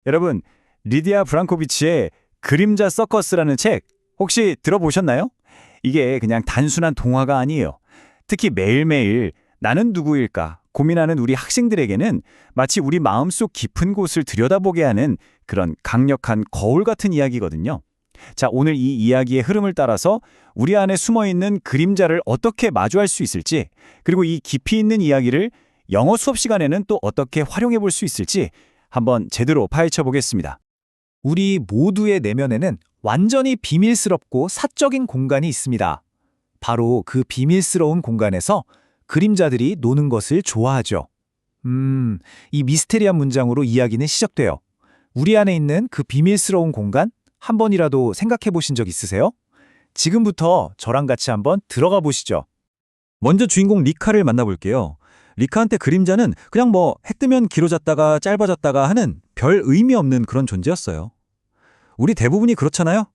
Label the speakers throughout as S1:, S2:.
S1: 여러분, 리디아 브랑코비치의 그림자 서커스라는 책 혹시 들어보셨나요? 이게 그냥 단순한 동화가 아니에요. 특히 매일매일 나는 누구일까 고민하는 우리 학생들에게는 마치 우리 마음속 깊은 곳을 들여다보게 하는 그런 강력한 거울 같은 이야기거든요. 자, 오늘 이 이야기의 흐름을 따라서 우리 안에 숨어있는 그림자를 어떻게 마주할 수 있을지, 그리고 이 깊이 있는 이야기를 영어 수업 시간에는 또 어떻게 활용해 볼 수 있을지 한번 제대로 파헤쳐 보겠습니다.
S2: 우리 모두의 내면에는 완전히 비밀스럽고 사적인 공간이 있습니다. 바로 그 비밀스러운 공간에서 그림자들이 노는 것을 좋아하죠. 이 미스테리한 문장으로 이야기는 시작돼요. 우리 안에 있는 그 비밀스러운 공간 한 번이라도 생각해 보신 적 있으세요? 지금부터 저랑 같이 한번 들어가 보시죠.
S3: 먼저 주인공 리카를 만나볼게요. 리카한테 그림자는 그냥 해 뜨면 길어졌다가 짧아졌다가 하는 별 의미 없는 그런 존재였어요. 우리 대부분이 그렇잖아요.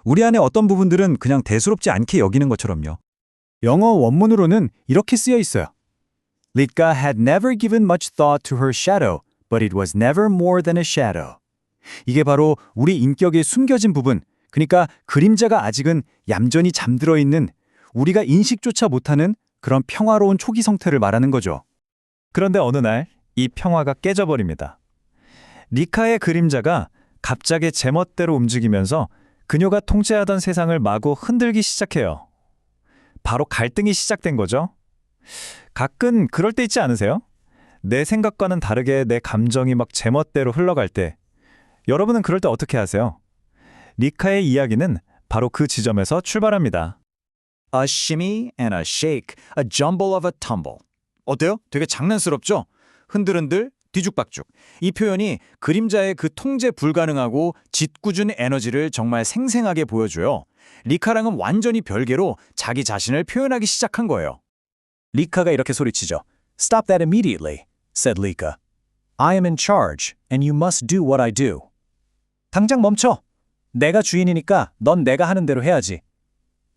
S3: 우리 안에 어떤 부분들은 그냥 대수롭지 않게 여기는 것처럼요.
S1: 영어 원문으로는 이렇게 쓰여 있어요. Litka had never given much thought to her shadow, but it was never more than a shadow. 이게 바로 우리 인격의 숨겨진 부분, 그러니까 그림자가 아직은 얌전히 잠들어 있는 우리가 인식조차 못하는 그런 평화로운 초기 상태를 말하는 거죠. 그런데 어느 날 이 평화가 깨져버립니다. 리카의 그림자가 갑자기 제멋대로 움직이면서 그녀가 통제하던 세상을 마구 흔들기 시작해요. 바로 갈등이 시작된 거죠. 가끔 그럴 때 있지 않으세요? 내 생각과는 다르게 내 감정이 막 제멋대로 흘러갈 때. 여러분은 그럴 때 어떻게 하세요? 리카의 이야기는 바로 그 지점에서 출발합니다.
S2: A shimmy and a shake, a jumble of a tumble. 어때요? 되게 장난스럽죠? 흔들흔들, 뒤죽박죽. 이 표현이 그림자의 그 통제 불가능하고 짓궂은 에너지를 정말 생생하게 보여줘요. 리카랑은 완전히 별개로 자기 자신을 표현하기 시작한 거예요. 리카가 이렇게 소리치죠. Stop that immediately, said Lika. I am in charge, and you must do what I do. 당장 멈춰. 내가 주인이니까 넌 내가 하는 대로 해야지.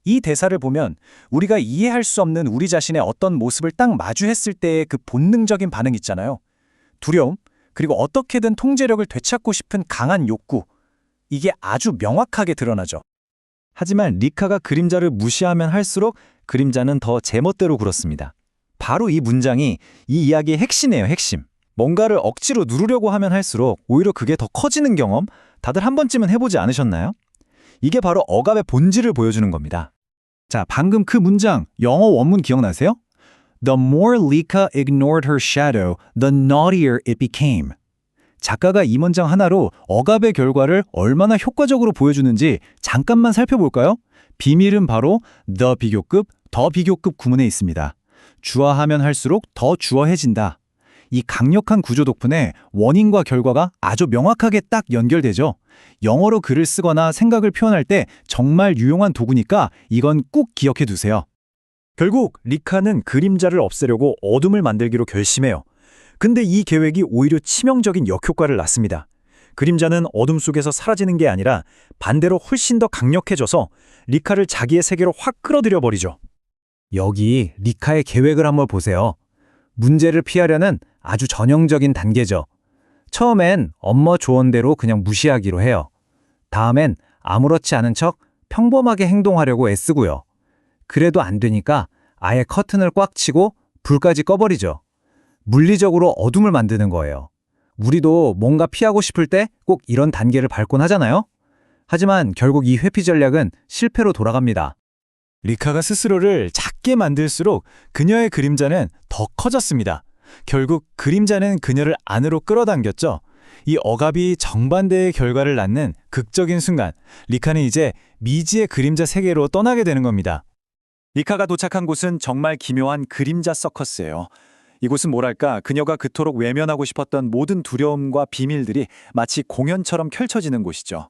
S2: 이 대사를 보면 우리가 이해할 수 없는 우리 자신의 어떤 모습을 딱 마주했을 때의 그 본능적인 반응 있잖아요. 두려움, 그리고 어떻게든 통제력을 되찾고 싶은 강한 욕구. 이게 아주 명확하게 드러나죠.
S3: 하지만 리카가 그림자를 무시하면 할수록 그림자는 더 제멋대로 굴었습니다. 바로 이 문장이 이 이야기의 핵심이에요, 핵심. 뭔가를 억지로 누르려고 하면 할수록 오히려 그게 더 커지는 경험, 다들 한 번쯤은 해보지 않으셨나요? 이게 바로 억압의 본질을 보여주는 겁니다.
S1: 자, 방금 그 문장, 영어 원문 기억나세요? The more Lika ignored her shadow, the naughtier it became. 작가가 이 문장 하나로 억압의 결과를 얼마나 효과적으로 보여주는지 잠깐만 살펴볼까요? 비밀은 바로 the 비교급, 더 비교급 구문에 있습니다. 주어하면 할수록 더 주어해진다. 이 강력한 구조 덕분에 원인과 결과가 아주 명확하게 딱 연결되죠. 영어로 글을 쓰거나 생각을 표현할 때 정말 유용한 도구니까 이건 꼭 기억해 두세요.
S3: 결국 리카는 그림자를 없애려고 어둠을 만들기로 결심해요. 근데 이 계획이 오히려 치명적인 역효과를 낳습니다. 그림자는 어둠 속에서 사라지는 게 아니라 반대로 훨씬 더 강력해져서 리카를 자기의 세계로 확 끌어들여 버리죠.
S2: 여기 리카의 계획을 한번 보세요. 문제를 피하려는 아주 전형적인 단계죠. 처음엔 엄마 조언대로 그냥 무시하기로 해요. 다음엔 아무렇지 않은 척 평범하게 행동하려고 애쓰고요. 그래도 안 되니까 아예 커튼을 꽉 치고 불까지 꺼버리죠. 물리적으로 어둠을 만드는 거예요. 우리도 뭔가 피하고 싶을 때 꼭 이런 단계를 밟곤 하잖아요. 하지만 결국 이 회피 전략은 실패로 돌아갑니다.
S1: 리카가 스스로를 작게 만들수록 그녀의 그림자는 더 커졌습니다. 결국 그림자는 그녀를 안으로 끌어당겼죠. 이 억압이 정반대의 결과를 낳는 극적인 순간, 리카는 이제 미지의 그림자 세계로 떠나게 되는 겁니다. 리카가 도착한 곳은 정말 기묘한 그림자 서커스예요. 이곳은 뭐랄까, 그녀가 그토록 외면하고 싶었던 모든 두려움과 비밀들이 마치 공연처럼 펼쳐지는 곳이죠.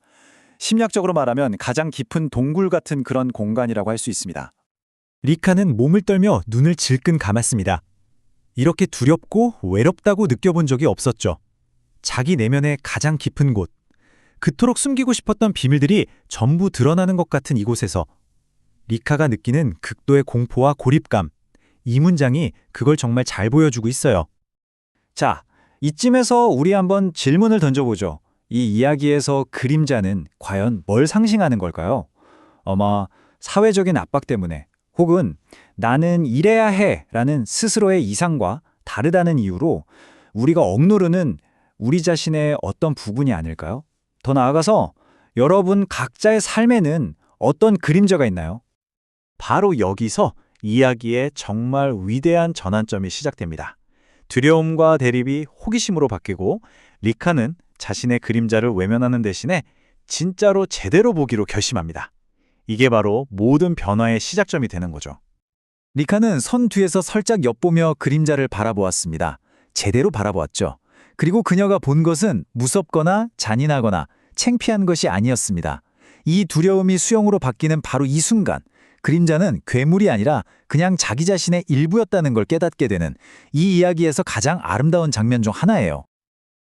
S1: 심리학적으로 말하면 가장 깊은 동굴 같은 그런 공간이라고 할 수 있습니다.
S3: 리카는 몸을 떨며 눈을 질끈 감았습니다. 이렇게 두렵고 외롭다고 느껴본 적이 없었죠. 자기 내면의 가장 깊은 곳, 그토록 숨기고 싶었던 비밀들이 전부 드러나는 것 같은 이곳에서 리카가 느끼는 극도의 공포와 고립감, 이 문장이 그걸 정말 잘 보여주고 있어요.
S1: 자, 이쯤에서 우리 한번 질문을 던져보죠. 이 이야기에서 그림자는 과연 뭘 상징하는 걸까요? 아마 사회적인 압박 때문에 혹은 나는 이래야 해라는 스스로의 이상과 다르다는 이유로 우리가 억누르는 우리 자신의 어떤 부분이 아닐까요? 더 나아가서 여러분 각자의 삶에는 어떤 그림자가 있나요?
S3: 바로 여기서 이야기의 정말 위대한 전환점이 시작됩니다. 두려움과 대립이 호기심으로 바뀌고 리카는 자신의 그림자를 외면하는 대신에 진짜로 제대로 보기로 결심합니다. 이게 바로 모든 변화의 시작점이 되는 거죠.
S1: 리카는 선 뒤에서 살짝 엿보며 그림자를 바라보았습니다. 제대로 바라보았죠. 그리고 그녀가 본 것은 무섭거나 잔인하거나 창피한 것이 아니었습니다. 이 두려움이 수용으로 바뀌는 바로 이 순간, 그림자는 괴물이 아니라 그냥 자기 자신의 일부였다는 걸 깨닫게 되는 이 이야기에서 가장 아름다운 장면 중 하나예요.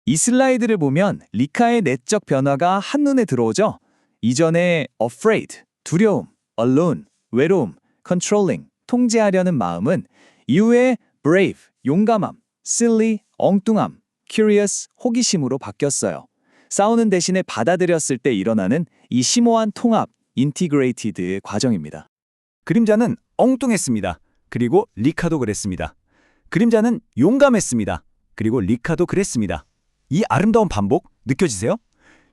S2: 이 슬라이드를 보면 리카의 내적 변화가 한눈에 들어오죠. 이전에 afraid, 두려움, alone, 외로움, controlling, 통제하려는 마음은 이후에 brave, 용감함, silly, 엉뚱함, curious, 호기심으로 바뀌었어요. 싸우는 대신에 받아들였을 때 일어나는 이 심오한 통합, 인티그레이티드의 과정입니다.
S1: 그림자는 엉뚱했습니다. 그리고 리카도 그랬습니다. 그림자는 용감했습니다. 그리고 리카도 그랬습니다. 이 아름다운 반복 느껴지세요?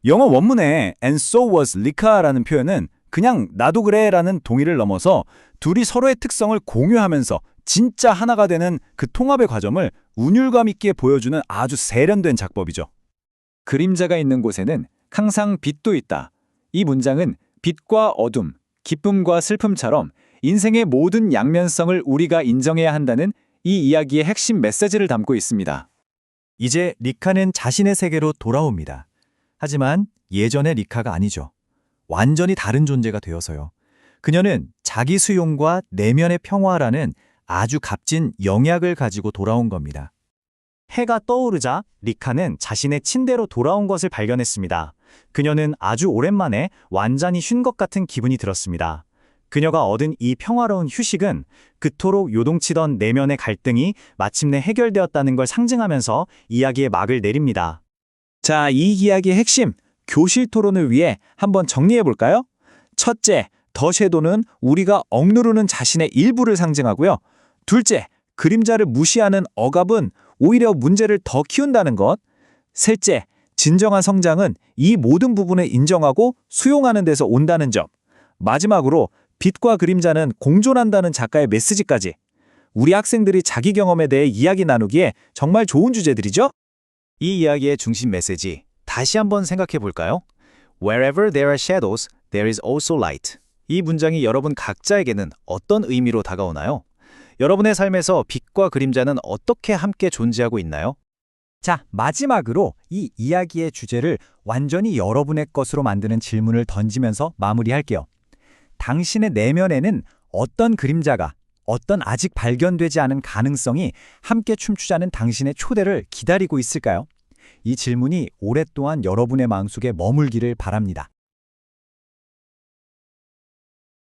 S1: 영어 원문에 and so was 리카라는 표현은 그냥 나도 그래라는 동의를 넘어서 둘이 서로의 특성을 공유하면서 진짜 하나가 되는 그 통합의 과정을 운율감 있게 보여주는 아주 세련된 작법이죠. 그림자가 있는 곳에는 항상 빛도 있다. 이 문장은 빛과 어둠, 기쁨과 슬픔처럼 인생의 모든 양면성을 우리가 인정해야 한다는 이 이야기의 핵심 메시지를 담고 있습니다. 이제 리카는 자신의 세계로 돌아옵니다. 하지만 예전의 리카가 아니죠. 완전히 다른 존재가 되어서요. 그녀는 자기 수용과 내면의 평화라는 아주 값진 영약을 가지고 돌아온 겁니다. 해가 떠오르자 리카는 자신의 침대로 돌아온 것을 발견했습니다. 그녀는 아주 오랜만에 완전히 쉰 것 같은 기분이 들었습니다. 그녀가 얻은 이 평화로운 휴식은 그토록 요동치던 내면의 갈등이 마침내 해결되었다는 걸 상징하면서 이야기의 막을 내립니다. 자, 이 이야기의 핵심, 교실 토론을 위해 한번 정리해 볼까요? 첫째, 더 섀도는 우리가 억누르는 자신의 일부를 상징하고요. 둘째, 그림자를 무시하는 억압은 오히려 문제를 더 키운다는 것. 셋째, 진정한 성장은 이 모든 부분을 인정하고 수용하는 데서 온다는 점. 마지막으로 빛과 그림자는 공존한다는 작가의 메시지까지. 우리 학생들이 자기 경험에 대해 이야기 나누기에 정말 좋은 주제들이죠? 이 이야기의 중심 메시지 다시 한번 생각해 볼까요? Wherever there are shadows, there is also light. 이 문장이 여러분 각자에게는 어떤 의미로 다가오나요? 여러분의 삶에서 빛과 그림자는 어떻게 함께 존재하고 있나요? 자, 마지막으로 이 이야기의 주제를 완전히 여러분의 것으로 만드는 질문을 던지면서 마무리할게요. 당신의 내면에는 어떤 그림자가, 어떤 아직 발견되지 않은 가능성이 함께 춤추자는 당신의 초대를 기다리고 있을까요? 이 질문이 오랫동안 여러분의 마음속에 머물기를 바랍니다.